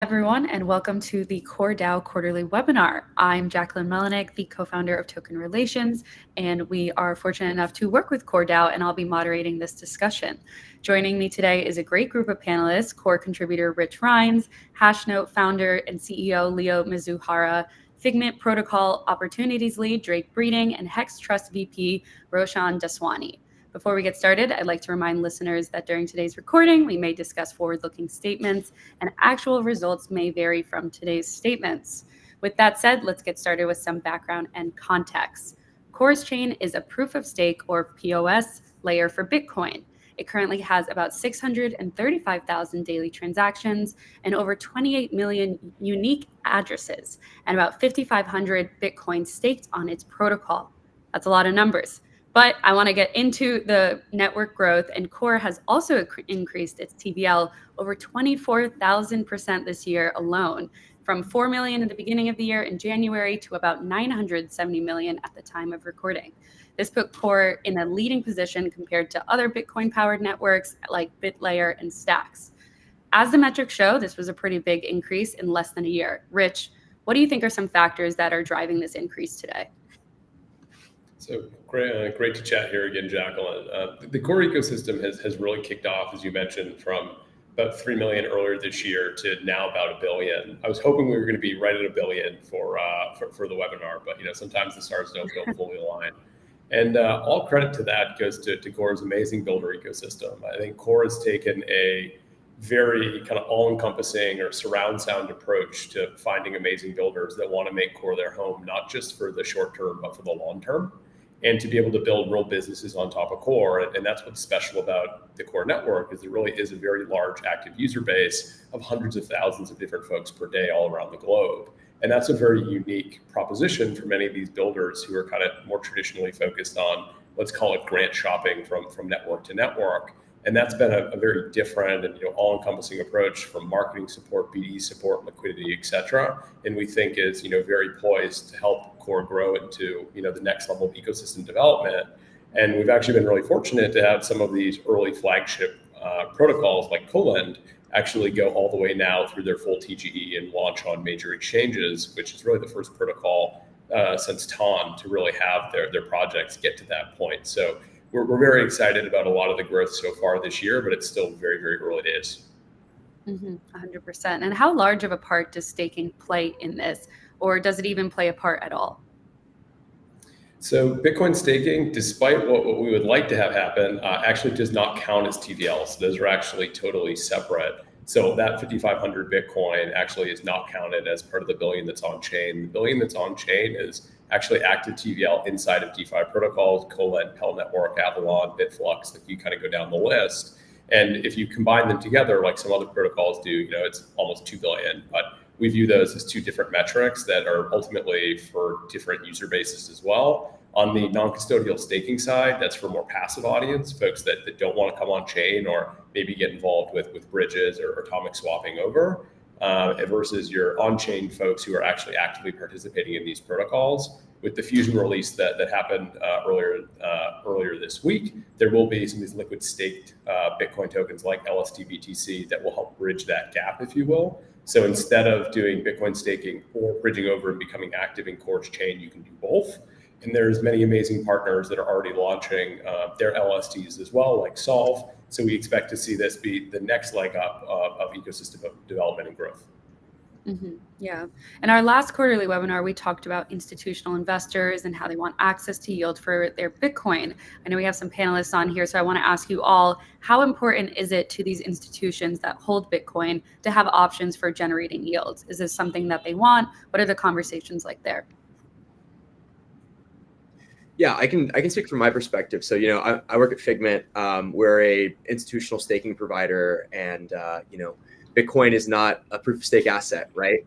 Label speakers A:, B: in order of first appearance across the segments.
A: Everyone, and welcome to the Core DAO quarterly webinar. I'm Jacquelyn Melinek, the co-founder of Token Relations, and we are fortunate enough to work with Core DAO, and I'll be moderating this discussion. Joining me today is a great group of panelists: Core contributor Rich Rines, Hashnote founder and CEO Leo Mizuhara, Figment Protocol Opportunities Lead Drake Breeding, and Hex Trust VP Roshan Daswani. Before we get started, I'd like to remind listeners that during today's recording, we may discuss forward-looking statements and actual results may vary from today's statements. With that said, let's get started with some background and context. Core's chain is a proof of stake or POS layer for Bitcoin. It currently has about 635,000 daily transactions and over 28 million unique addresses and about 5,500 Bitcoin staked on its protocol. That's a lot of numbers. But I want to get into the network growth, and Core has also increased its TVL over 24,000% this year alone, from 4 million at the beginning of the year in January to about 970 million at the time of recording. This put Core in a leading position compared to other Bitcoin-powered networks like BitLayer and Stacks. As the metrics show, this was a pretty big increase in less than a year. Rich, what do you think are some factors that are driving this increase today?
B: So great to chat here again, Jacquelyn. The core ecosystem has really kicked off, as you mentioned, from about 3 million earlier this year to now about 1 billion. I was hoping we were going to be right at 1 billion for the webinar, but sometimes the stars don't go fully aligned. And all credit to that goes to Core's amazing builder ecosystem. I think Core has taken a very kind of all-encompassing or surround sound approach to finding amazing builders that want to make Core their home, not just for the short term, but for the long term, and to be able to build real businesses on top of Core. And that's what's special about the Core network, is it really is a very large active user base of hundreds of thousands of different folks per day all around the globe. And that's a very unique proposition for many of these builders who are kind of more traditionally focused on, let's call it grant shopping from network to network. And that's been a very different and all-encompassing approach from marketing support, BD support, liquidity, et cetera. And we think is very poised to help Core grow into the next level of ecosystem development. And we've actually been really fortunate to have some of these early flagship protocols like Colend actually go all the way now through their full TGE and launch on major exchanges, which is really the first protocol since TON to really have their projects get to that point. So we're very excited about a lot of the growth so far this year, but it's still very, very early days.
A: 100%. And how large of a part does staking play in this, or does it even play a part at all?
B: So Bitcoin staking, despite what we would like to have happen, actually does not count as TVLs. Those are actually totally separate. So that 5,500 Bitcoin actually is not counted as part of the billion that's on chain. The billion that's on chain is actually active TVL inside of DeFi protocols: Colend, Pell Network, Avalon, Bitflux. Like, you kind of go down the list. And if you combine them together, like some other protocols do, it's almost 2 billion. But we view those as two different metrics that are ultimately for different user bases as well. On the non-custodial staking side, that's for more passive audience, folks that don't want to come on chain or maybe get involved with bridges or atomic swapping over, versus your on-chain folks who are actually actively participating in these protocols. With the Fusion release that happened earlier this week, there will be some of these liquid staked Bitcoin tokens like LSTBTC that will help bridge that gap, if you will. So instead of doing Bitcoin staking or bridging over and becoming active in Core's chain, you can do both. And there's many amazing partners that are already launching their LSTs as well, like Solve. So we expect to see this be the next leg up of ecosystem development and growth.
A: Yeah. In our last quarterly webinar, we talked about institutional investors and how they want access to yield for their Bitcoin. I know we have some panelists on here, so I want to ask you all, how important is it to these institutions that hold Bitcoin to have options for generating yields? Is this something that they want? What are the conversations like there?
C: Yeah, I can speak from my perspective. So, I work at Figment. We're a institutional staking provider, and Bitcoin is not a proof of stake asset, right?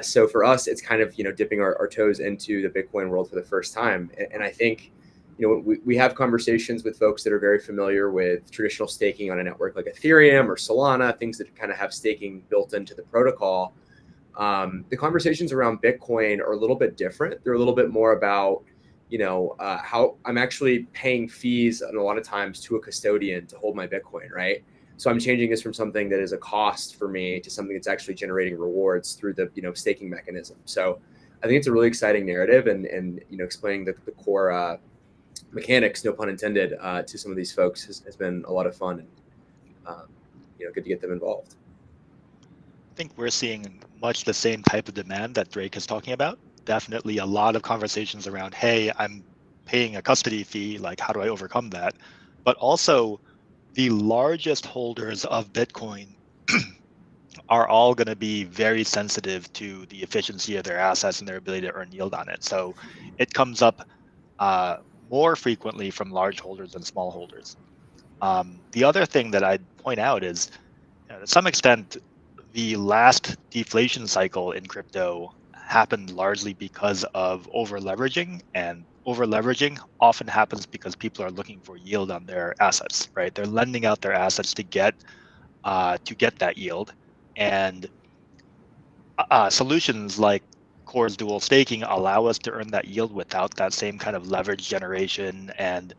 C: So for us, it's kind of dipping our toes into the Bitcoin world for the first time. And I think we have conversations with folks that are very familiar with traditional staking on a network like Ethereum or Solana, things that kind of have staking built into the protocol. The conversations around Bitcoin are a little bit different. They're a little bit more about how I'm actually paying fees and a lot of times to a custodian to hold my Bitcoin, right? So I'm changing this from something that is a cost for me to something that's actually generating rewards through the staking mechanism. So I think it's a really exciting narrative, and explaining the core mechanics, no pun intended, to some of these folks has been a lot of fun, and good to get them involved.
D: I think we're seeing much the same type of demand that Drake is talking about. Definitely a lot of conversations around, hey, I'm paying a custody fee, like how do I overcome that? But also the largest holders of Bitcoin are all going to be very sensitive to the efficiency of their assets and their ability to earn yield on it. So it comes up more frequently from large holders than small holders. The other thing that I'd point out is, to some extent, the last deflation cycle in crypto happened largely because of over leveraging, and over leveraging often happens because people are looking for yield on their assets, right? They're lending out their assets to get that yield, and solutions like Core's dual staking allow us to earn that yield without that same kind of leverage generation and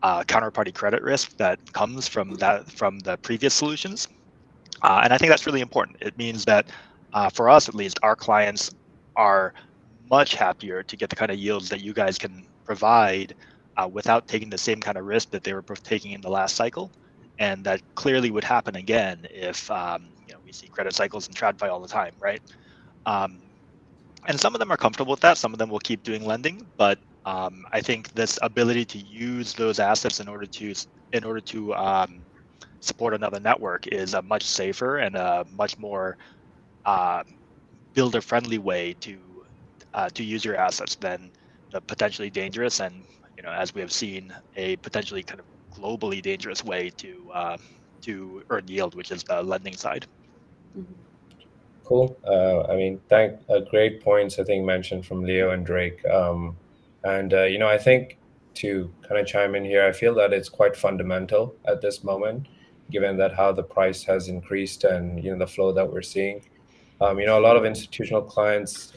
D: counterparty credit risk that comes from the previous solutions. And I think that's really important. It means that for us, at least, our clients are much happier to get the kind of yields that you guys can provide without taking the same kind of risk that they were taking in the last cycle. And that clearly would happen again if we see credit cycles and TradFi all the time, right? And some of them are comfortable with that. Some of them will keep doing lending, but I think this ability to use those assets in order to support another network is a much safer and a much more builder-friendly way to use your assets than the potentially dangerous and, as we have seen, a potentially kind of globally dangerous way to earn yield, which is the lending side.
A: Mm-hmm.
E: Cool. Great points, I think, mentioned from Leo and Drake. I think to kind of chime in here, I feel that it's quite fundamental at this moment, given that how the price has increased and, the flow that we're seeing. A lot of institutional clients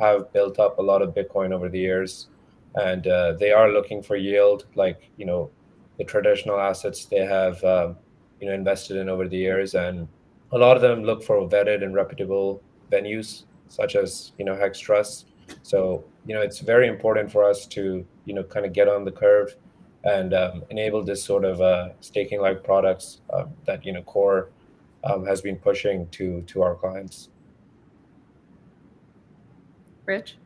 E: have built up a lot of Bitcoin over the years, and they are looking for yield, like, the traditional assets they have, invested in over the years. And a lot of them look for vetted and reputable venues, such as, Hex Trust. So, it's very important for us to, kind of get on the curve and enable this sort of staking-like products that, Core has been pushing to our clients.
A: Rich?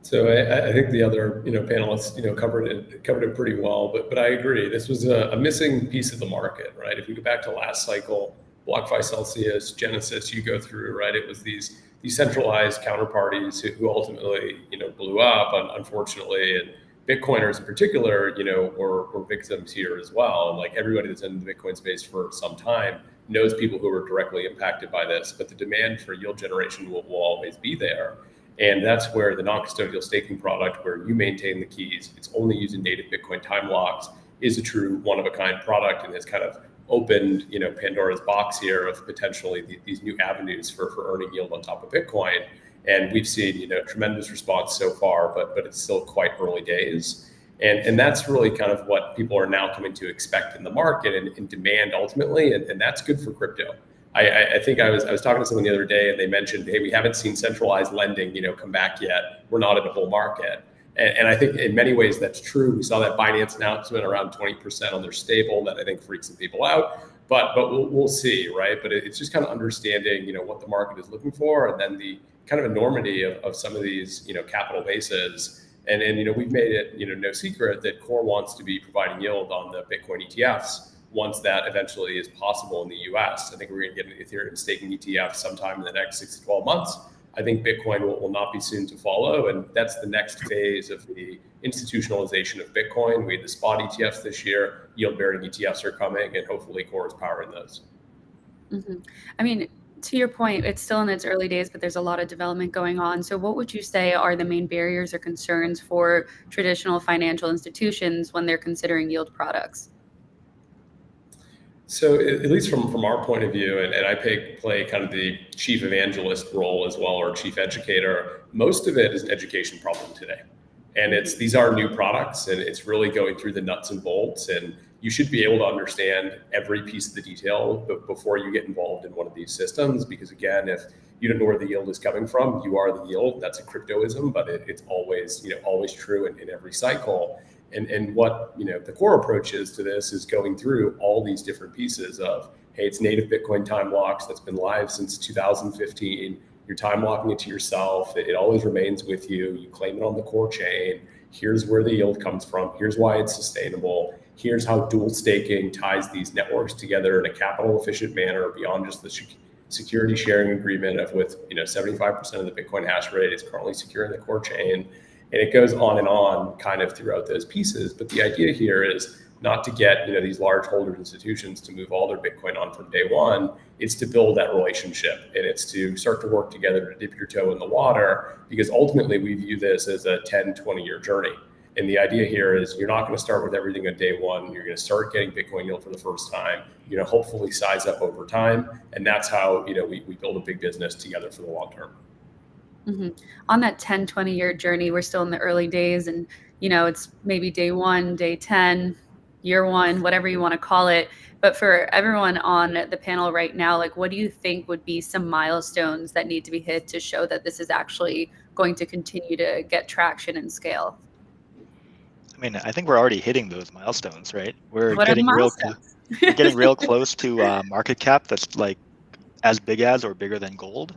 B: So I think the other panelists covered it pretty well, but I agree, this was a missing piece of the market, right? If we go back to last cycle, BlockFi, Celsius, Genesis, you go through, right? It was these decentralized counterparties who ultimately blew up, unfortunately, and Bitcoiners in particular were victims here as well. And like everybody that's in the Bitcoin space for some time knows people who were directly impacted by this, but the demand for yield generation will always be there. And that's where the non-custodial staking product, where you maintain the keys, it's only using native Bitcoin time locks, is a true one-of-a-kind product, and has kind of opened, Pandora's box here of potentially these new avenues for earning yield on top of Bitcoin. And we've seen, tremendous response so far, but it's still quite early days. And that's really kind of what people are now coming to expect in the market and demand ultimately, and that's good for crypto. I think I was talking to someone the other day, and they mentioned, hey, we haven't seen centralized lending, come back yet. We're not in a bull market. And I think in many ways that's true. We saw that Binance announcement around 20% on their stable that I think freaks some people out. But we'll see, right? But it's just kind of understanding, what the market is looking for, and then the kind of enormity of some of these, capital bases. And we've made it, no secret that Core wants to be providing yield on the Bitcoin ETFs once that eventually is possible in the US. I think we're going to get an Ethereum staking ETF sometime in the next 6 to 12 months. I think Bitcoin will not be soon to follow. And that's the next phase of the institutionalization of Bitcoin. We had the spot ETFs this year, yield-bearing ETFs are coming, and hopefully Core is powering those.
A: Mm-hmm. I mean, to your point, it's still in its early days, but there's a lot of development going on. So what would you say are the main barriers or concerns for traditional financial institutions when they're considering yield products?
B: So at least from our point of view, and I play kind of the chief evangelist role as well, or chief educator, most of it is an education problem today. And these are new products, and it's really going through the nuts and bolts and you should be able to understand every piece of the detail before you get involved in one of these systems. Because again, if you don't know where the yield is coming from, you are the yield. That's a cryptoism, but it's always, always true in every cycle. And what, the core approach is to this is going through all these different pieces of, hey, it's native Bitcoin time locks that's been live since 2015. You're time locking it to yourself. It always remains with you. You claim it on the core chain. Here's where the yield comes from. Here's why it's sustainable. Here's how dual staking ties these networks together in a capital efficient manner beyond just the security sharing agreement of with 75% of the Bitcoin hash rate is currently secure in the core chain. And it goes on kind of throughout those pieces. But the idea here is not to get these large holder institutions to move all their Bitcoin on from day one. It's to build that relationship, and it's to start to work together to dip your toe in the water, because ultimately we view this as a 10, 20-year journey. And the idea here is you're not going to start with everything on day one. You're going to start getting Bitcoin yield for the first time. You're going to hopefully size up over time. And that's how we build a big business together for the long term.
A: Mm-hmm. On that 10, 20-year journey, we're still in the early days, and it's maybe day 1, day 10, year 1, whatever you want to call it. But for everyone on the panel right now, like, what do you think would be some milestones that need to be hit to show that this is actually going to continue to get traction and scale?
D: I mean, I think we're already hitting those milestones, right? We're
A: What are
D: getting
A: milestones?
D: we're getting real close to market cap that's like as big as or bigger than gold.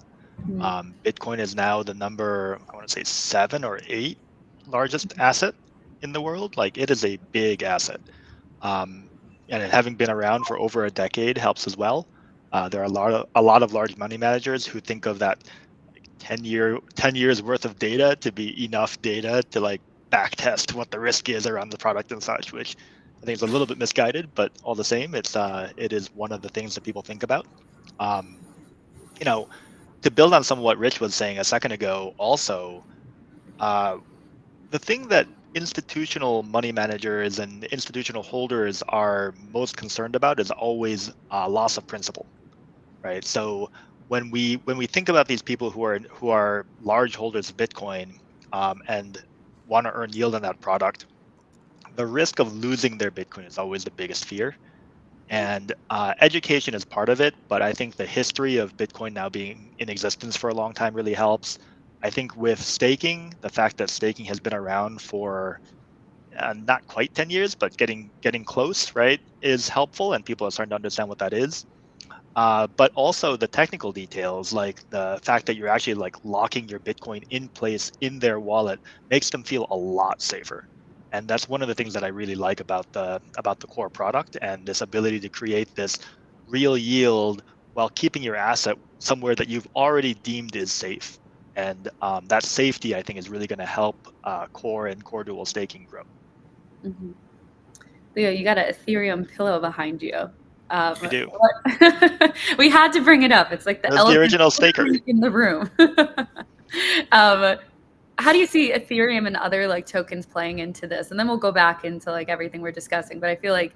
D: Bitcoin is now the number, I want to say 7 or 8 largest asset in the world. Like, it is a big asset. And it having been around for over a decade helps as well. There are a lot of large money managers who think of that 10 years worth of data to be enough data to like back test what the risk is around the product and such, which I think is a little bit misguided, but all the same, it is one of the things that people think about. To build on some of what Rich was saying a second ago, also, the thing that institutional money managers and institutional holders are most concerned about is always loss of principal, right? So when we think about these people who are large holders of Bitcoin and want to earn yield on that product, the risk of losing their Bitcoin is always the biggest fear. And education is part of it, but I think the history of Bitcoin now being in existence for a long time really helps. I think with staking, the fact that staking has been around for not quite 10 years, but getting close, right, is helpful, and people are starting to understand what that is. But also the technical details, like the fact that you're actually like locking your Bitcoin in place in their wallet, makes them feel a lot safer. And that's one of the things that I really like about the core product, and this ability to create this real yield while keeping your asset somewhere that you've already deemed is safe. And that safety, I think, is really going to help core and core dual staking grow.
A: Mm-hmm. Leo, you got an Ethereum pillow behind you.
D: I do.
A: We had to bring it up. It's like the elephant
D: original staker
A: in the room. How do you see Ethereum and other like tokens playing into this? And then we'll go back into like everything we're discussing. But I feel like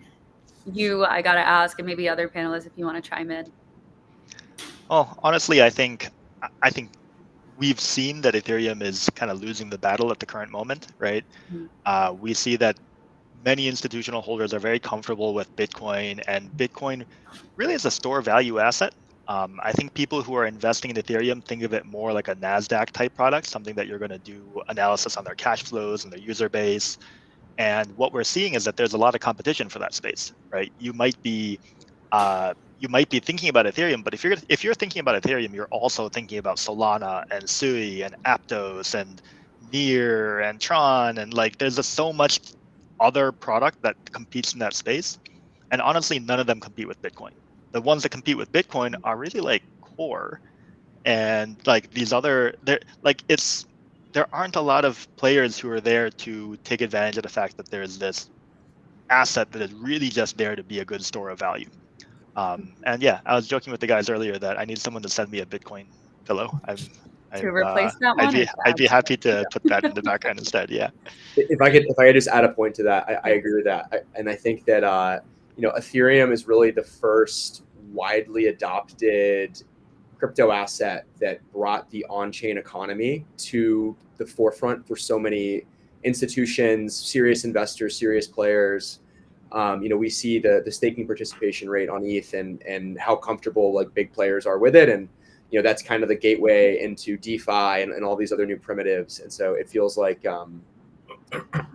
A: I got to ask, and maybe other panelists if you want to chime in.
D: Well, honestly, I think we've seen that Ethereum is kind of losing the battle at the current moment, right? Mm-hmm. We see that many institutional holders are very comfortable with Bitcoin, and Bitcoin really is a store value asset. I think people who are investing in Ethereum think of it more like a NASDAQ type product, something that you're going to do analysis on their cash flows and their user base. And what we're seeing is that there's a lot of competition for that space, right? You might be thinking about Ethereum, but if you're thinking about Ethereum, you're also thinking about Solana and Sui and Aptos and Near and Tron, and like there's just so much other product that competes in that space. And honestly, none of them compete with Bitcoin. The ones that compete with Bitcoin are really like core, and like these other, there aren't a lot of players who are there to take advantage of the fact that there's this asset that is really just there to be a good store of value. And yeah, I was joking with the guys earlier that I need someone to send me a Bitcoin pillow.
A: To replace that one?
D: I'd be happy to put that in the background instead. Yeah.
C: If I could just add a point to that, I agree with that, and I think that Ethereum is really the first widely adopted crypto asset that brought the on-chain economy to the forefront for so many institutions, serious investors, serious players. We see the staking participation rate on ETH and how comfortable like big players are with it. And, that's kind of the gateway into DeFi and all these other new primitives. And so it feels like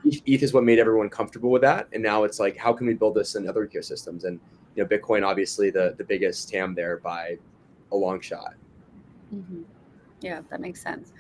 C: ETH is what made everyone comfortable with that. And now it's like, how can we build this in other ecosystems? And, Bitcoin, obviously the biggest TAM there by a long shot.
A: Mm-hmm. Yeah, that makes sense.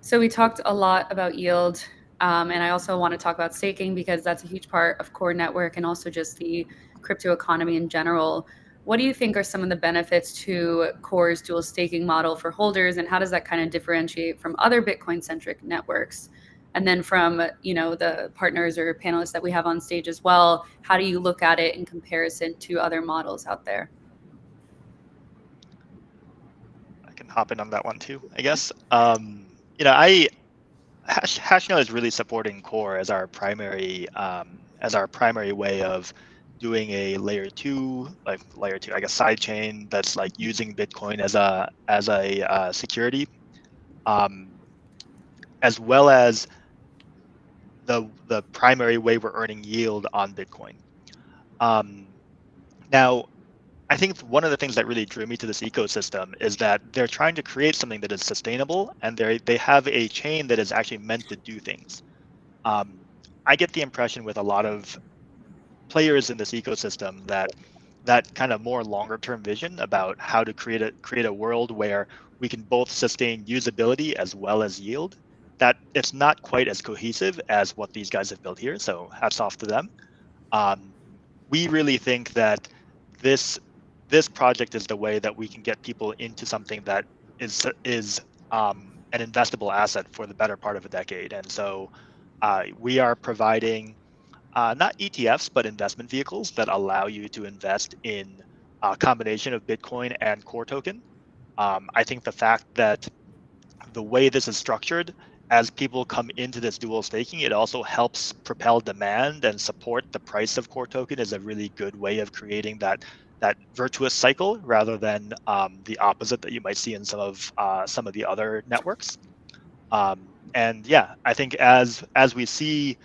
A: So we talked a lot about yield. And I also want to talk about staking because that's a huge part of Core Network and also just the crypto economy in general. What do you think are some of the benefits to Core's dual staking model for holders, and how does that kind of differentiate from other Bitcoin-centric networks? And then from, the partners or panelists that we have on stage as well, how do you look at it in comparison to other models out there?
D: I can hop in on that one too, I guess. Hashnote is really supporting Core as our primary way of doing a layer two, I guess, side chain that's like using Bitcoin as a security, as well as the primary way we're earning yield on Bitcoin. Now, I think one of the things that really drew me to this ecosystem is that they're trying to create something that is sustainable, and they have a chain that is actually meant to do things. I get the impression with a lot of players in this ecosystem that kind of more longer term vision about how to create a world where we can both sustain usability as well as yield, that it's not quite as cohesive as what these guys have built here. So hats off to them. We really think that this project is the way that we can get people into something that is an investable asset for the better part of a decade. And so we are providing not ETFs, but investment vehicles that allow you to invest in a combination of Bitcoin and Core token. I think the fact that the way this is structured, as people come into this dual staking, it also helps propel demand and support the price of Core token is a really good way of creating that virtuous cycle rather than the opposite that you might see in some of the other networks. And yeah, I think as we see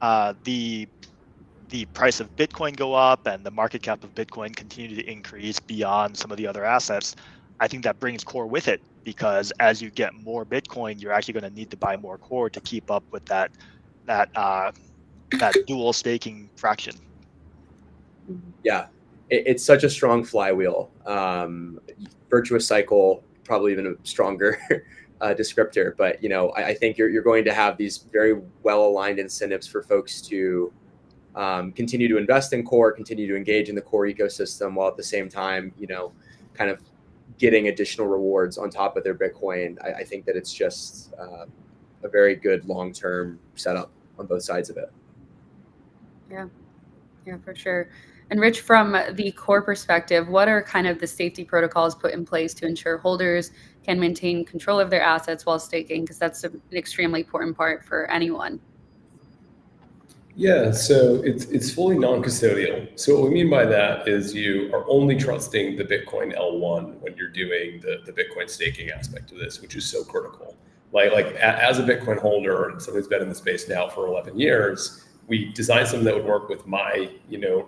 D: the price of Bitcoin go up and the market cap of Bitcoin continue to increase beyond some of the other assets, I think that brings Core with it, because as you get more Bitcoin, you're actually going to need to buy more Core to keep up with that dual staking fraction.
C: Yeah, it's such a strong flywheel. Virtuous cycle, probably even a stronger descriptor. But I think you're going to have these very well aligned incentives for folks to continue to invest in Core, continue to engage in the Core ecosystem, while at the same time, kind of getting additional rewards on top of their Bitcoin. I think that it's just a very good long-term setup on both sides of it.
A: Yeah, for sure. And Rich, from the Core perspective, what are kind of the safety protocols put in place to ensure holders can maintain control of their assets while staking? Because that's an extremely important part for anyone.
B: Yeah, so it's fully non-custodial. So what we mean by that is you are only trusting the Bitcoin L1 when you're doing the Bitcoin staking aspect of this, which is so critical. Like as a Bitcoin holder and someone who's been in the space now for 11 years, we designed something that would work with my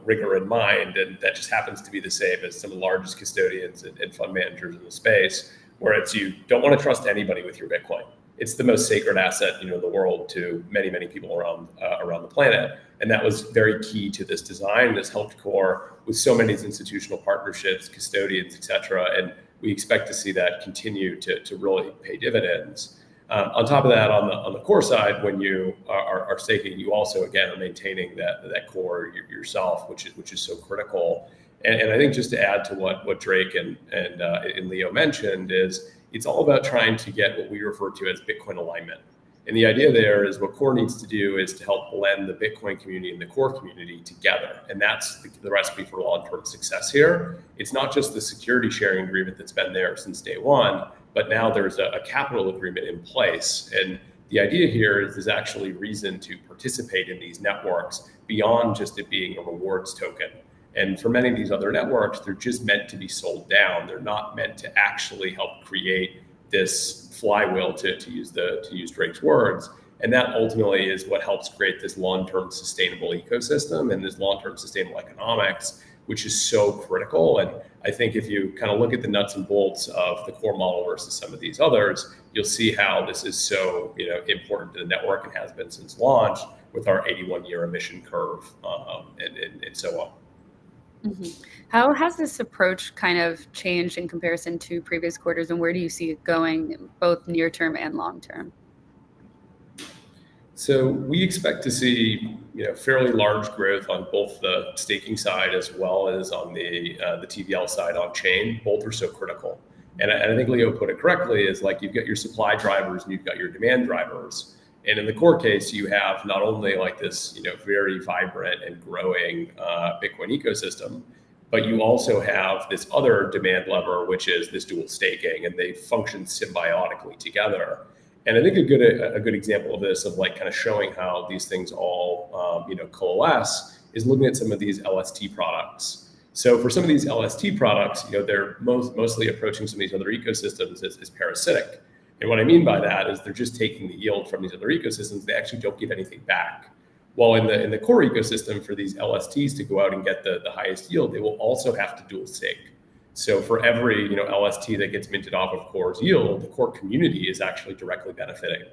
B: rigor in mind, and that just happens to be the same as some of the largest custodians and fund managers in the space, where it's you don't want to trust anybody with your Bitcoin. It's the most sacred asset, in the world to many, many people around the planet. And that was very key to this design. This helped Core with so many institutional partnerships, custodians, et cetera. And we expect to see that continue to really pay dividends. On top of that, on the Core side, when you are staking, you also, again, are maintaining that Core yourself, which is so critical. And I think just to add to what Drake and Leo mentioned is, it's all about trying to get what we refer to as Bitcoin alignment. And the idea there is what Core needs to do is to help blend the Bitcoin community and the Core community together. And that's the recipe for long-term success here. It's not just the security sharing agreement that's been there since day one, but now there's a capital agreement in place. And the idea here is there's actually reason to participate in these networks beyond just it being a rewards token. And for many of these other networks, they're just meant to be sold down. They're not meant to actually help create this flywheel, to use Drake's words. And that ultimately is what helps create this long-term sustainable ecosystem and this long-term sustainable economics, which is so critical. And I think if you kind of look at the nuts and bolts of the core model versus some of these others, you'll see how this is so important to the network and has been since launch with our 81-year emission curve and so on.
A: Mm-hmm. How has this approach kind of changed in comparison to previous quarters, and where do you see it going, both near term and long term?
B: So we expect to see fairly large growth on both the staking side as well as on the TVL side on chain. Both are so critical. And I think Leo put it correctly, is like you've got your supply drivers and you've got your demand drivers. And in the core case, you have not only like this very vibrant and growing Bitcoin ecosystem, but you also have this other demand lever, which is this dual staking, and they function symbiotically together. And I think a good example of this, of like kind of showing how these things all coalesce, is looking at some of these LST products. So for some of these LST products, they're mostly approaching some of these other ecosystems as parasitic. And what I mean by that is they're just taking the yield from these other ecosystems. They actually don't give anything back. While in the core ecosystem, for these LSTs to go out and get the highest yield, they will also have to dual stake. So for every LST that gets minted off of Core's yield, the Core community is actually directly benefiting.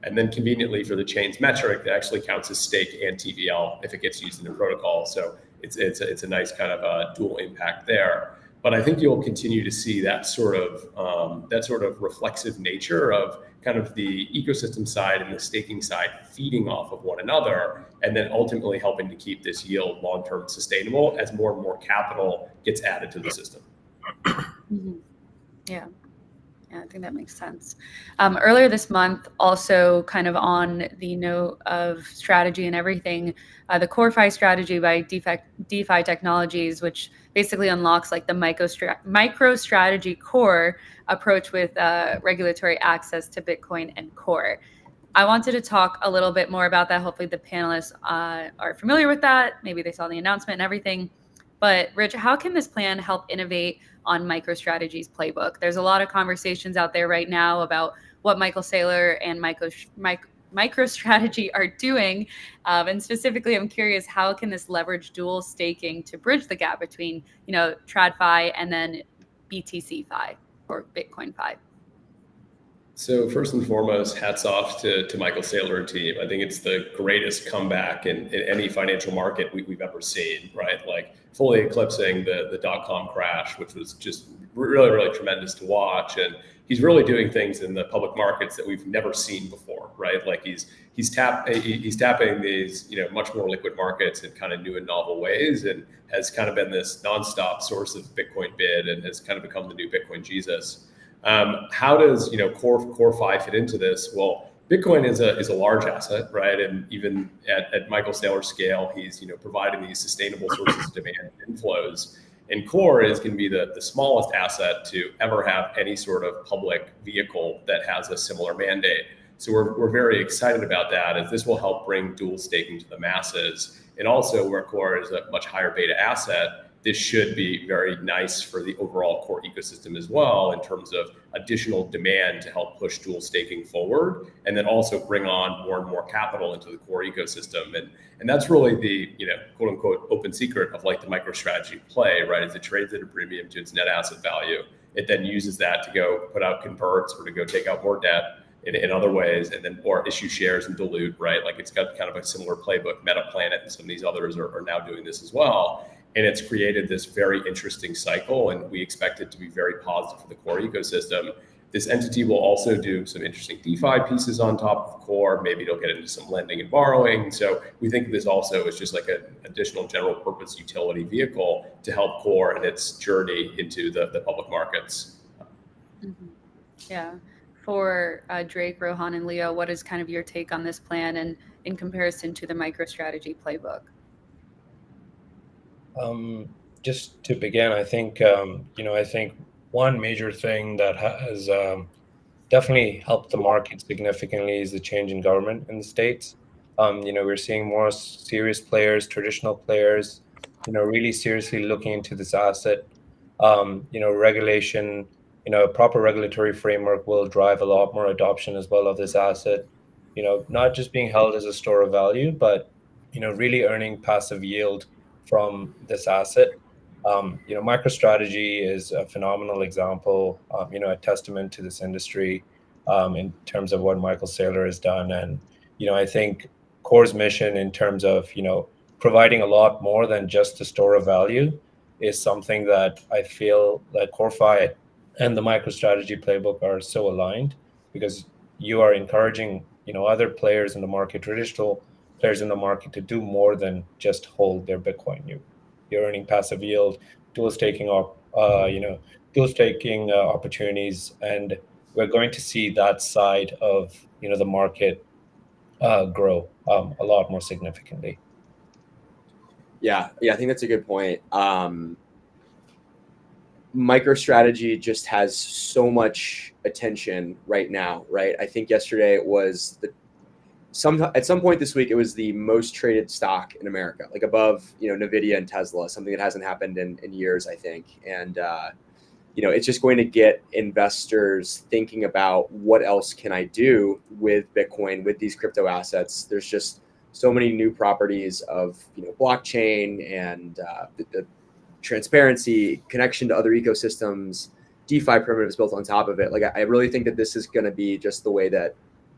B: And then conveniently for the chain's metric, that actually counts as stake and TVL if it gets used in the protocol. So it's a nice kind of dual impact there. But I think you'll continue to see that sort of reflexive nature of kind of the ecosystem side and the staking side feeding off of one another, and then ultimately helping to keep this yield long-term sustainable as more and more capital gets added to the system.
A: Mm-hmm. Yeah, I think that makes sense. Earlier this month, also kind of on the note of strategy and everything, the Core strategy by DeFi Technologies, which basically unlocks like the MicroStrategy Core approach with regulatory access to Bitcoin and Core. I wanted to talk a little bit more about that. Hopefully the panelists are familiar with that. Maybe they saw the announcement and everything. But Rich, how can this plan help innovate on MicroStrategy's playbook? There's a lot of conversations out there right now about what Michael Saylor and MicroStrategy are doing. And specifically, I'm curious, how can this leverage dual staking to bridge the gap between, TradFi and then BTC-Fi or Bitcoin-Fi?
B: So first and foremost, hats off to Michael Saylor and team. I think it's the greatest comeback in any financial market we've ever seen, right? Like fully eclipsing the dot-com crash, which was just really, really tremendous to watch. And he's really doing things in the public markets that we've never seen before, right? Like he's tapping these much more liquid markets in kind of new and novel ways, and has kind of been this nonstop source of Bitcoin bid and has kind of become the new Bitcoin Jesus. How does Core 5 fit into this? Well, Bitcoin is a large asset, right? And even at Michael Saylor's scale, he's providing these sustainable sources of demand and inflows. And Core is going to be the smallest asset to ever have any sort of public vehicle that has a similar mandate. So we're very excited about that, as this will help bring dual staking to the masses. And also, where Core is a much higher beta asset, this should be very nice for the overall Core ecosystem as well, in terms of additional demand to help push dual staking forward, and then also bring on more and more capital into the Core ecosystem. And that's really the quote unquote open secret of like the MicroStrategy play, right? Is it trades at a premium to its net asset value. It then uses that to go put out converts or to go take out more debt in other ways, and then or issue shares and dilute, right? Like it's got kind of a similar playbook. MetaPlanet and some of these others are now doing this as well. And it's created this very interesting cycle, and we expect it to be very positive for the Core ecosystem. This entity will also do some interesting DeFi pieces on top of Core. Maybe it'll get into some lending and borrowing. So we think this also is just like an additional general purpose utility vehicle to help Core in its journey into the public markets.
A: Mm-hmm. Yeah. For Drake, Rohan, and Leo, what is kind of your take on this plan and in comparison to the MicroStrategy playbook?
E: Just to begin, I think I think one major thing that has definitely helped the market significantly is the change in government in the States. We're seeing more serious players, traditional players, really seriously looking into this asset. Regulation, a proper regulatory framework will drive a lot more adoption as well of this asset. not just being held as a store of value, but really earning passive yield from this asset. MicroStrategy is a phenomenal example, a testament to this industry in terms of what Michael Saylor has done. And, I think Core's mission in terms of, providing a lot more than just a store of value is something that I feel that CoreFi and the MicroStrategy playbook are so aligned, because you are encouraging, other players in the market, traditional players in the market, to do more than just hold their Bitcoin. You're earning passive yield, dual staking opportunities, and we're going to see that side of the market grow a lot more significantly.
C: Yeah, I think that's a good point. MicroStrategy just has so much attention right now, right? I think yesterday it was at some point this week, it was the most traded stock in America, like above, Nvidia and Tesla, something that hasn't happened in years, I think. And, it's just going to get investors thinking about what else can I do with Bitcoin, with these crypto assets. There's just so many new properties of, blockchain and the transparency, connection to other ecosystems, DeFi primitives built on top of it. Like, I really think that this is going to be just the way that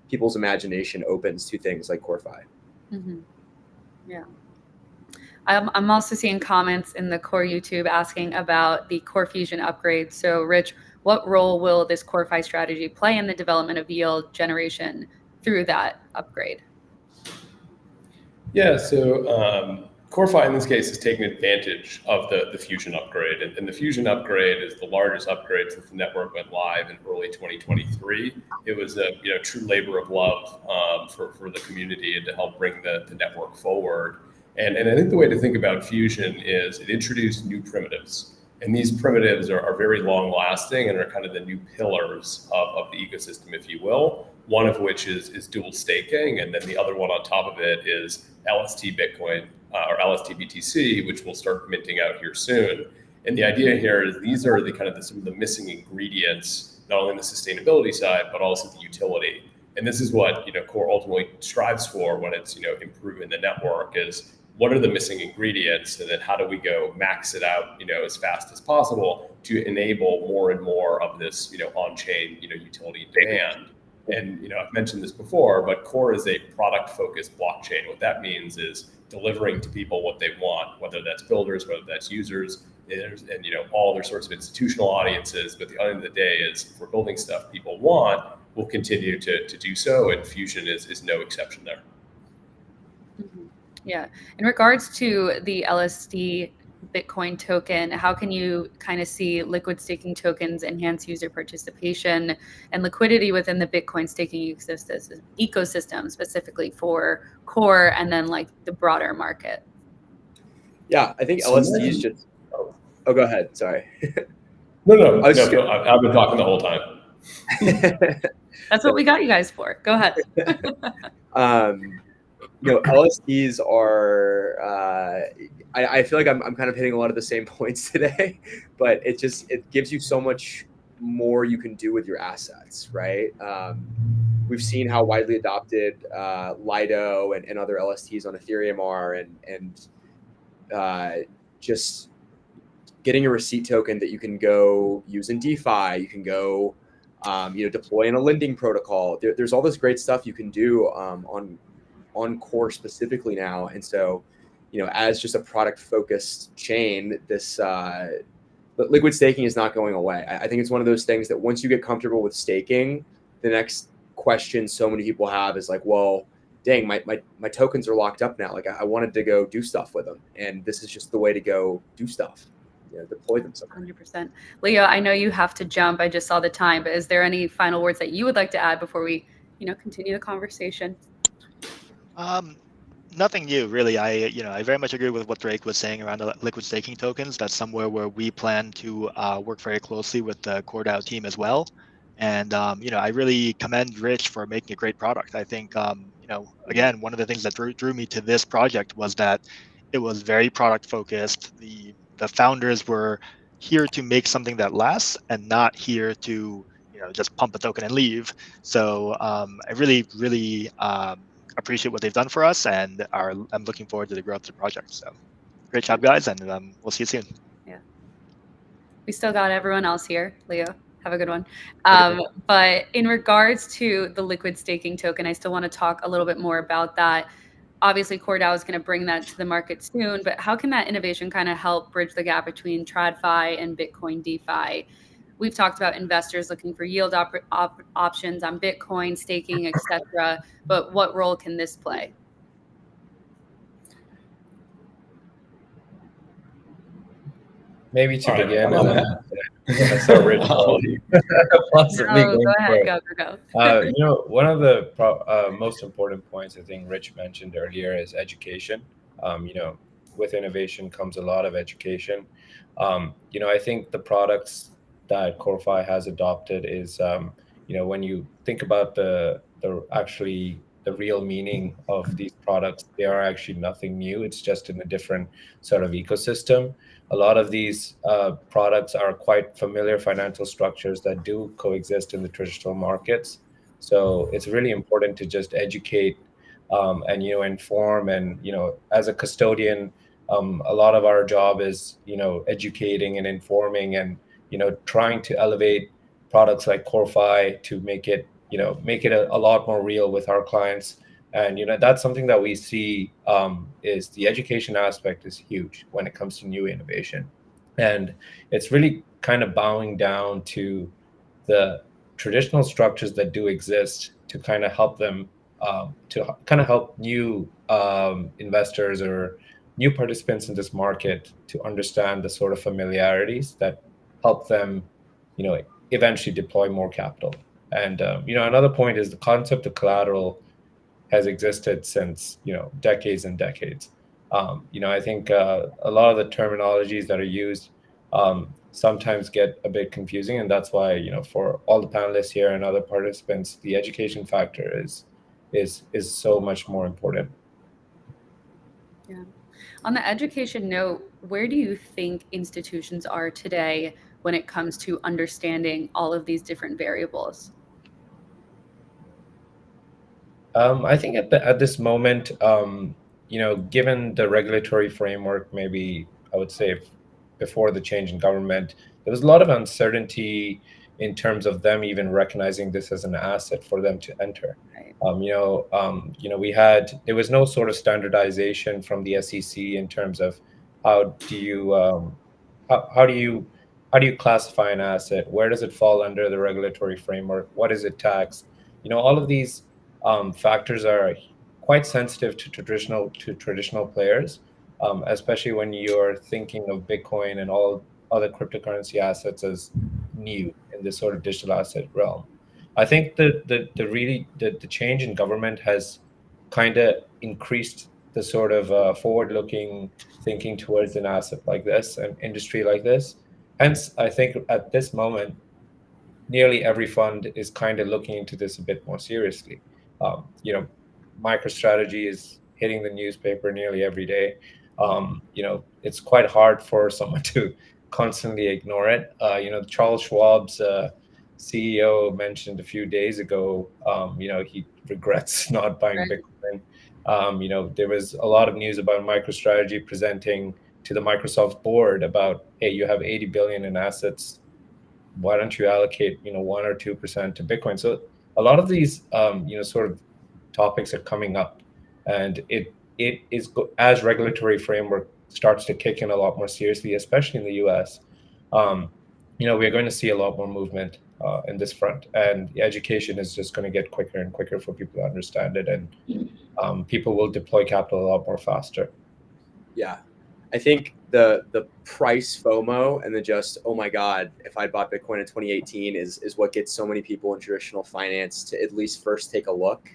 C: people's imagination opens to things like CoreFi.
A: Mm-hmm. Yeah. I'm also seeing comments in the Core YouTube asking about the Core Fusion upgrade. So, Rich, what role will this CoreFi strategy play in the development of yield generation through that upgrade?
B: Yeah, so CoreFi in this case is taking advantage of the Fusion upgrade. And the Fusion upgrade is the largest upgrade since the network went live in early 2023. It was a true labor of love for the community and to help bring the network forward. And I think the way to think about Fusion is it introduced new primitives. And these primitives are very long lasting and are kind of the new pillars of the ecosystem, if you will. One of which is dual staking. And then the other one on top of it is LST Bitcoin or LST BTC, which will start minting out here soon. And the idea here is these are some of the missing ingredients, not only on the sustainability side, but also the utility. And this is what Core ultimately strives for when it's improving the network, is what are the missing ingredients, and then how do we go max it out as fast as possible to enable more and more of this on-chain utility demand. And I've mentioned this before, but Core is a product-focused blockchain. What that means is delivering to people what they want, whether that's builders, whether that's users, and all other sorts of institutional audiences. But the end of the day is, if we're building stuff people want, we'll continue to do so, and Fusion is no exception there.
A: Mm-hmm. Yeah. In regards to the LSD Bitcoin token, how can you kind of see liquid staking tokens enhance user participation and liquidity within the Bitcoin staking ecosystem, specifically for Core and then like the broader market?
C: Yeah, I think LSD is just. Oh, go ahead. Sorry.
B: No. I've been talking the whole time.
A: That's what we got you guys for. Go ahead.
C: LSDs are. I feel like I'm kind of hitting a lot of the same points today, but it gives you so much more you can do with your assets, right? We've seen how widely adopted Lido and other LSTs on Ethereum are, and just getting a receipt token that you can go use in DeFi, you can go deploy in a lending protocol. There's all this great stuff you can do on Core specifically now. And so, as just a product focused chain, this liquid staking is not going away. I think it's one of those things that once you get comfortable with staking, the next question so many people have is like, well, dang, my tokens are locked up now. Like, I wanted to go do stuff with them, and this is just the way to go do stuff. Deploy them somewhere.
A: 100%. Leo, I know you have to jump. I just saw the time, but is there any final words that you would like to add before we, continue the conversation?
D: Nothing new, really. I very much agree with what Drake was saying around the liquid staking tokens. That's somewhere where we plan to work very closely with the Core DAO team as well. And I really commend Rich for making a great product. I think again, one of the things that drew me to this project was that it was very product focused. The founders were here to make something that lasts and not here to just pump a token and leave. So I really appreciate what they've done for us, and I'm looking forward to the growth of the project. So great job, guys, and we'll see you soon.
A: Yeah. We still got everyone else here. Leo, have a good one. But in regards to the liquid staking token, I still want to talk a little bit more about that. Obviously, Core DAO is going to bring that to the market soon, but how can that innovation kind of help bridge the gap between TradFi and Bitcoin DeFi? We've talked about investors looking for yield options on Bitcoin, staking, etc. But what role can this play?
E: Maybe to
B: All right,
E: begin,
B: go
E: and
B: ahead.
E: then so Rich
B: I'll-
E: possibly
A: No,
E: going
A: go
E: for
A: ahead,
E: it.
A: go.
E: One of the most important points I think Rich mentioned earlier is education. With innovation comes a lot of education. I think the products that CoreFi has adopted is, when you think about the real meaning of these products, they are actually nothing new. It's just in a different sort of ecosystem. A lot of these products are quite familiar financial structures that do coexist in the traditional markets. So it's really important to just educate and inform. And as a custodian, a lot of our job is educating and informing, and trying to elevate products like CoreFi to make it a lot more real with our clients. And that's something that we see is the education aspect is huge when it comes to new innovation, and it's really kind of bowing down to the traditional structures that do exist to kind of help them to kind of help new investors or new participants in this market to understand the sort of familiarities that help them, eventually deploy more capital. And another point is the concept of collateral has existed since decades and decades. I think a lot of the terminologies that are used sometimes get a bit confusing, and that's why for all the panelists here and other participants, the education factor is so much more important.
A: Yeah. On the education note, where do you think institutions are today when it comes to understanding all of these different variables?
E: I think at this moment, given the regulatory framework, maybe I would say before the change in government, there was a lot of uncertainty in terms of them even recognizing this as an asset for them to enter.
A: Right.
E: There was no sort of standardization from the SEC in terms of how do you classify an asset? Where does it fall under the regulatory framework? What is it taxed? All of these factors are quite sensitive to traditional players, especially when you're thinking of Bitcoin and all other cryptocurrency assets as new in this sort of digital asset realm. I think the change in government has kind of increased the sort of forward-looking thinking towards an asset like this, an industry like this. Hence, I think at this moment, nearly every fund is kind of looking into this a bit more seriously. MicroStrategy is hitting the newspaper nearly every day. It's quite hard for someone to constantly ignore it. Charles Schwab's CEO mentioned a few days ago, he regrets not buying Bitcoin. There was a lot of news about MicroStrategy presenting to the Microsoft board about, hey, you have 80 billion in assets. Why don't you allocate 1 or 2% to Bitcoin? So a lot of these sort of topics are coming up, and it is as regulatory framework starts to kick in a lot more seriously, especially in the US. We're going to see a lot more movement in this front, and the education is just going to get quicker and quicker for people to understand it, and people will deploy capital a lot more faster.
C: Yeah, I think the price FOMO and the just, oh my God, if I bought Bitcoin in 2018 is what gets so many people in traditional finance to at least first take a look.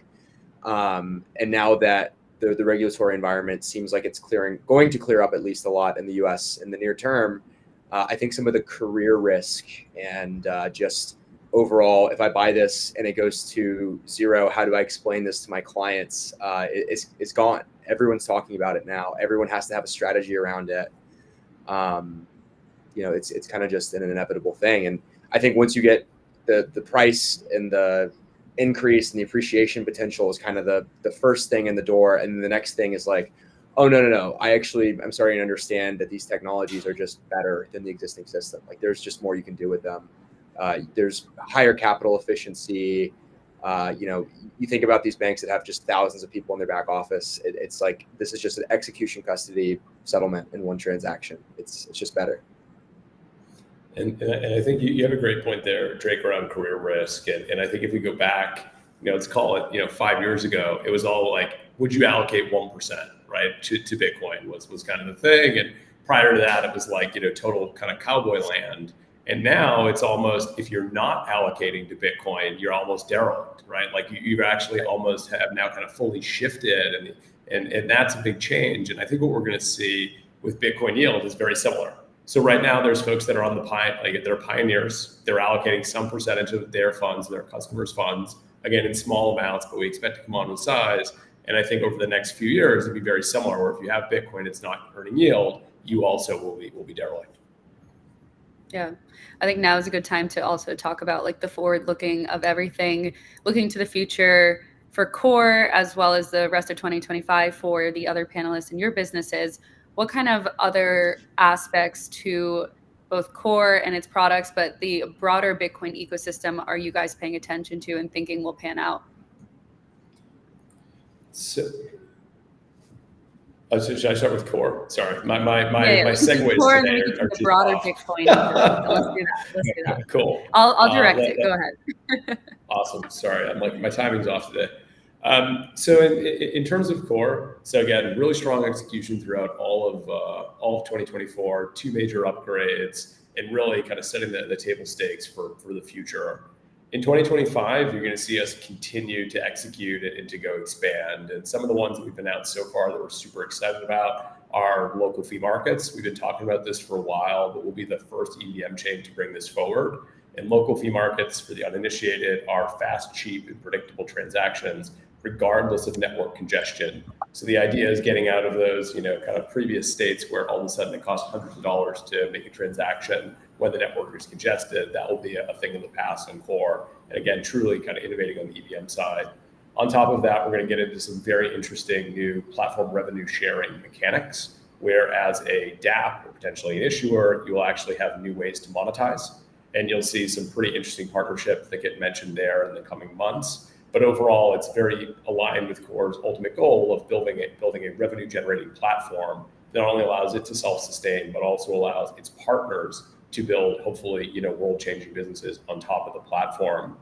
C: And now that the regulatory environment seems like it's going to clear up at least a lot in the US in the near term, I think some of the career risk and just overall, if I buy this and it goes to zero, how do I explain this to my clients? It's gone. Everyone's talking about it now. Everyone has to have a strategy around it. It's kind of just an inevitable thing. And I think once you get the price and the increase and the appreciation potential is kind of the first thing in the door, and the next thing is like, oh no, I'm starting to understand that these technologies are just better than the existing system. Like there's just more you can do with them. There's higher capital efficiency. You think about these banks that have just thousands of people in their back office. It's like this is just an execution custody settlement in one transaction. It's just better.
B: And I think you have a great point there, Drake, around career risk. And I think if we go back, let's call it, 5 years ago, it was all like, would you allocate 1%, right, to Bitcoin was kind of the thing. And prior to that, it was like, total kind of cowboy land. And now it's almost, if you're not allocating to Bitcoin, you're almost derelict, right? Like you actually almost have now kind of fully shifted, and that's a big change. And I think what we're going to see with Bitcoin yield is very similar. So right now there's folks that are on they're pioneers. They're allocating some percentage of their funds, their customers' funds, again, in small amounts, but we expect to come on with size. And I think over the next few years, it'll be very similar, where if you have Bitcoin, it's not earning yield, you also will be derelict.
A: Yeah, I think now is a good time to also talk about like the forward looking of everything, looking to the future for Core as well as the rest of 2025 for the other panelists in your businesses. What kind of other aspects to both Core and its products, but the broader Bitcoin ecosystem, are you guys paying attention to and thinking will pan out?
B: So should I start with Core? Sorry, my segues
A: Core
B: today
A: and
B: are
A: the
B: too
A: broader
B: soft.
A: Bitcoin ecosystem. Let's do that.
B: Cool.
A: I'll direct it. Go ahead.
B: Awesome. Sorry, I'm like, my timing's off today. So in terms of Core, so again, really strong execution throughout all of 2024, 2 major upgrades, and really kind of setting the table stakes for the future. In 2025, you're going to see us continue to execute and to go expand. And some of the ones that we've announced so far that we're super excited about are local fee markets. We've been talking about this for a while, but we'll be the first EVM chain to bring this forward. And local fee markets, for the uninitiated, are fast, cheap, and predictable transactions, regardless of network congestion. So the idea is getting out of those, kind of previous states where all of a sudden it costs hundreds of dollars to make a transaction when the network is congested. That will be a thing of the past in Core. And again, truly kind of innovating on the EVM side. On top of that, we're going to get into some very interesting new platform revenue sharing mechanics, where as a DApp or potentially an issuer, you will actually have new ways to monetize. And you'll see some pretty interesting partnerships that get mentioned there in the coming months. But overall, it's very aligned with Core's ultimate goal of building a revenue-generating platform that not only allows it to self-sustain, but also allows its partners to build, hopefully, world-changing businesses on top of the platform.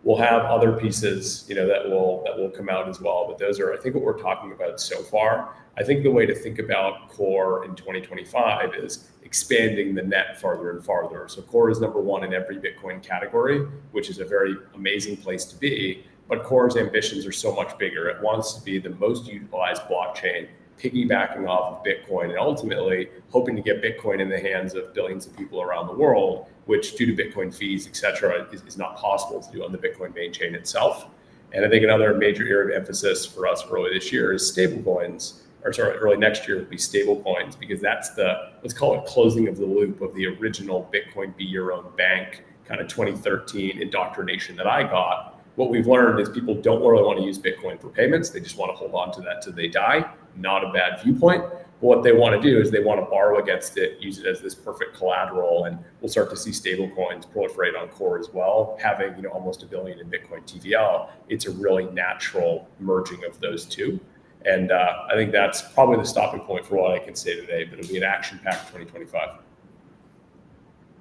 B: We'll have other pieces, that will come out as well. But those are, I think, what we're talking about so far. I think the way to think about Core in 2025 is expanding the net farther and farther. So Core is number 1 in every Bitcoin category, which is a very amazing place to be. But Core's ambitions are so much bigger. It wants to be the most utilized blockchain, piggybacking off of Bitcoin, and ultimately hoping to get Bitcoin in the hands of billions of people around the world, which due to Bitcoin fees, et cetera, is not possible to do on the Bitcoin main chain itself. And I think another major area of emphasis for us early this year is stablecoins, early next year will be stablecoins, because that's let's call it closing of the loop of the original Bitcoin be your own bank kind of 2013 indoctrination that I got. What we've learned is people don't really want to use Bitcoin for payments. They just want to hold on to that till they die. Not a bad viewpoint. But what they want to do is they want to borrow against it, use it as this perfect collateral, and we'll start to see stablecoins proliferate on Core as well. Having almost $1 billion in Bitcoin TVL, it's a really natural merging of those two. And I think that's probably the stopping point for what I can say today, but it'll be an action-packed 2025.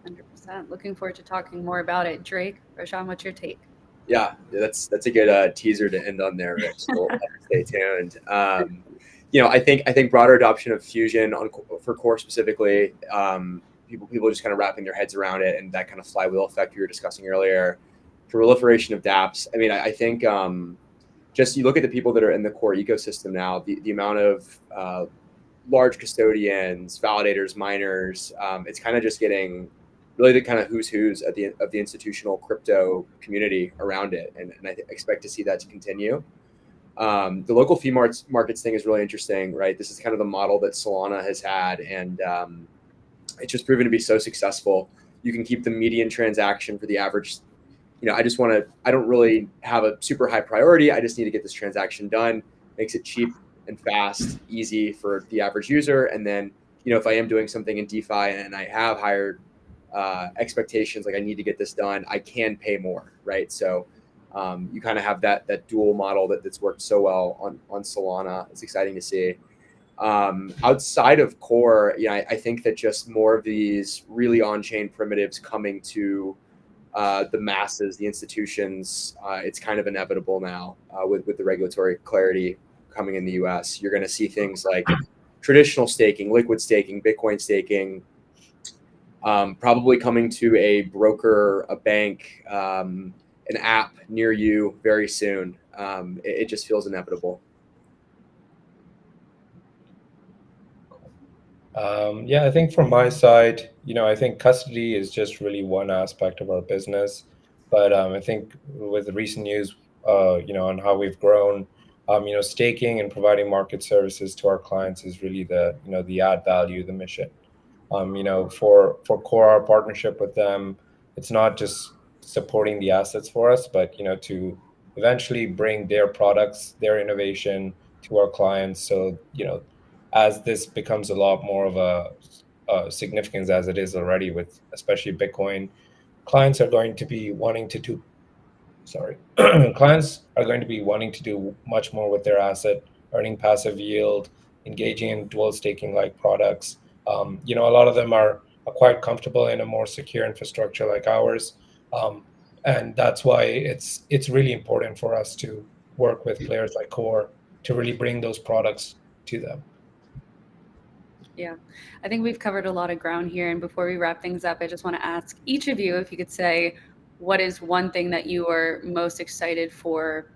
A: 100%. Looking forward to talking more about it. Drake, Roshan, what's your take?
C: Yeah, that's a good teaser to end on there, Rich. So we'll have to stay tuned. I think broader adoption of Fusion for Core specifically, people just kind of wrapping their heads around it, and that kind of flywheel effect you were discussing earlier. Proliferation of dApps. I mean, I think just you look at the people that are in the Core ecosystem now, the amount of large custodians, validators, miners, it's kind of just getting really the kind of who's of the institutional crypto community around it, and I expect to see that to continue. The local fee markets thing is really interesting, right? This is kind of the model that Solana has had, and it's just proven to be so successful. You can keep the median transaction for the average I don't really have a super high priority. I just need to get this transaction done. Makes it cheap and fast, easy for the average user. And then, if I am doing something in DeFi and I have higher expectations, like I need to get this done, I can pay more, right? So you kind of have that dual model that's worked so well on Solana. It's exciting to see. Outside of Core, I think that just more of these really on-chain primitives coming to the masses, the institutions, it's kind of inevitable now with the regulatory clarity coming in the US. You're going to see things like traditional staking, liquid staking, Bitcoin staking, probably coming to a broker, a bank, an app near you very soon. It just feels inevitable.
E: I think from my side, I think custody is just really one aspect of our business. But I think with the recent news, on how we've grown, staking and providing market services to our clients is really the add value, the mission. For Core, our partnership with them, it's not just supporting the assets for us, but to eventually bring their products, their innovation to our clients. So as this becomes a lot more of a significance as it is already with especially Bitcoin, clients are going to be wanting to do clients are going to be wanting to do much more with their asset, earning passive yield, engaging in dual staking like products. A lot of them are quite comfortable in a more secure infrastructure like ours. And that's why it's really important for us to work with players like Core to really bring those products to them.
A: Yeah, I think we've covered a lot of ground here. And before we wrap things up, I just want to ask each of you if you could say, what is one thing that you are most excited for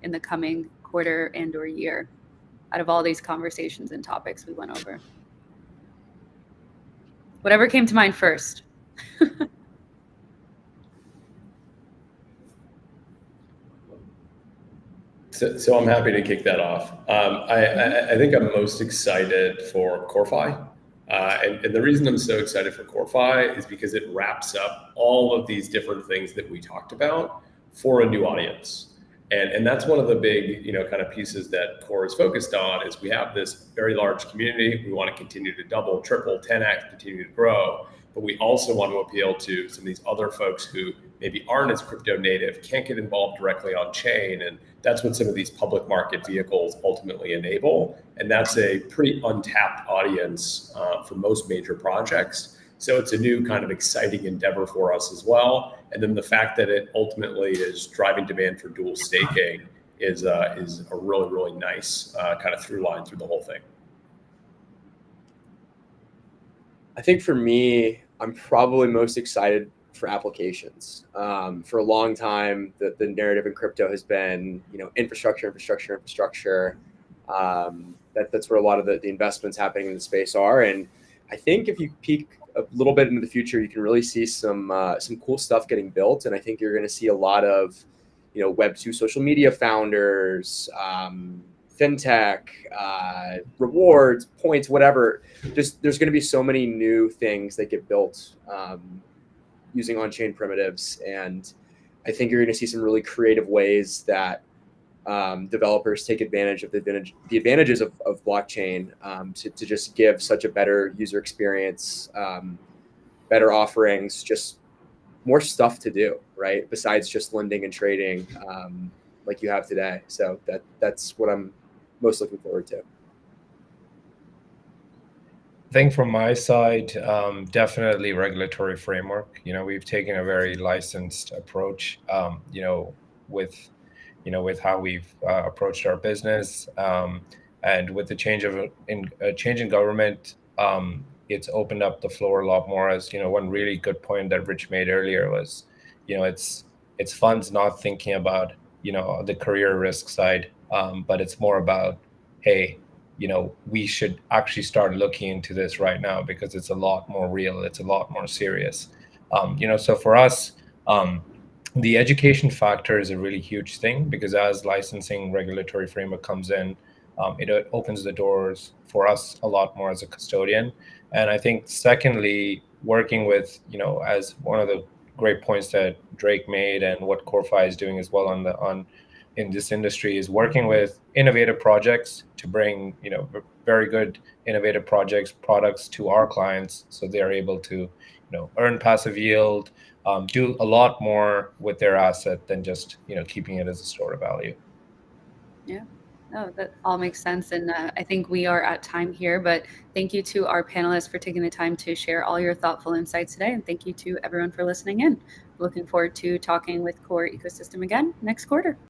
A: in the coming quarter and or year out of all these conversations and topics we went over? Whatever came to mind first.
B: So I'm happy to kick that off. I think I'm most excited for CoreFi. And the reason I'm so excited for CoreFi is because it wraps up all of these different things that we talked about for a new audience. And that's one of the big, kind of pieces that Core is focused on is we have this very large community. We want to continue to double, triple, 10x, continue to grow. But we also want to appeal to some of these other folks who maybe aren't as crypto native, can't get involved directly on chain. And that's what some of these public market vehicles ultimately enable. And that's a pretty untapped audience for most major projects. So it's a new kind of exciting endeavor for us as well. And then the fact that it ultimately is driving demand for dual staking is a really, really nice kind of through line through the whole thing.
C: I think for me, I'm probably most excited for applications. For a long time, the narrative in crypto has been, infrastructure. That's where a lot of the investments happening in the space are. And I think if you peek a little bit into the future, you can really see some cool stuff getting built. And I think you're going to see a lot of, Web2 social media founders, fintech, rewards, points, whatever. Just there's going to be so many new things that get built using on-chain primitives, and I think you're going to see some really creative ways that developers take advantage of the advantages of blockchain to just give such a better user experience, better offerings, just more stuff to do, right? Besides just lending and trading like you have today. So that's what I'm most looking forward to.
E: I think from my side, definitely regulatory framework. We've taken a very licensed approach, with how we've approached our business, and with the change in government, it's opened up the floor a lot more. As one really good point that Rich made earlier was, it's funds not thinking about the career risk side, but it's more about, hey, we should actually start looking into this right now because it's a lot more real. It's a lot more serious. So for us, the education factor is a really huge thing because as licensing regulatory framework comes in, it opens the doors for us a lot more as a custodian. And I think secondly, working with, as one of the great points that Drake made, and what CoreFi is doing as well in this industry is working with innovative projects to bring very good innovative products to our clients, so they are able to earn passive yield, do a lot more with their asset than just keeping it as a store of value.
A: Yeah. Oh, that all makes sense. And I think we are at time here, but thank you to our panelists for taking the time to share all your thoughtful insights today. And thank you to everyone for listening in. Looking forward to talking with Core Ecosystem again next quarter.